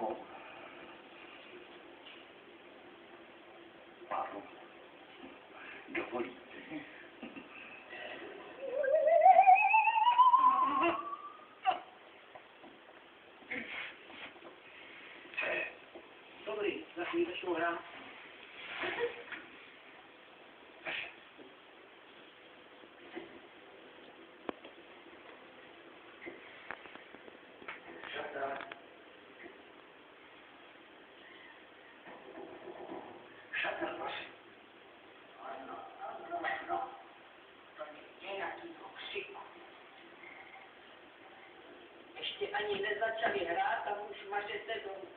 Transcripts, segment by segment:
No. Pardon. Dovolíte. Dobrý, za chvíli začnu hrát. Šatr, prosím. No. To je nějakýho křiku. Ještě ani nezačali hrát a už mažete domů.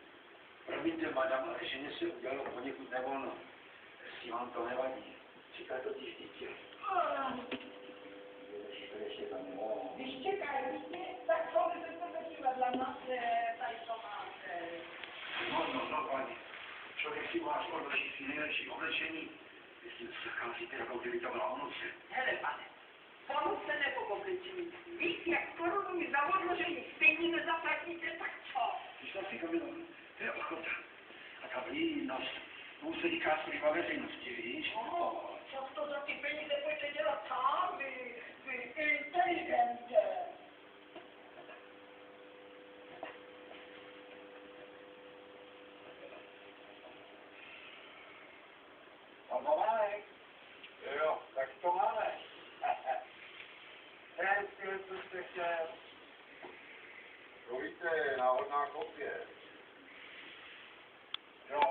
Promiňte, madam, ale ženě se udělalo poněkud nevolno. Jestli vám to nevadí. Čeká totiž dítě. Ještě tam mohou. Když čekají dítě, tak co by se to podívat máte, tady to máte. No, paní. Člověk si vás odloží si nejlepší oblečení. Jestli se cházíte, jako kdyby to byla Vánoce. Hele, pane, Vánoce nebo oblečení. Víš, jak korunu mi za odložení stejně nezaplatíte, tak co? Víš, si Kamilo, to je ochota. A ta vlídnost, tomu se říká služba veřejnosti, víš? Co to za ty peníze pojďte dělat sám, vy inteligente. Pan Pománek? Jo, tak to máme. Ten styl, co jste chtěl. To víte, náhodná kopie.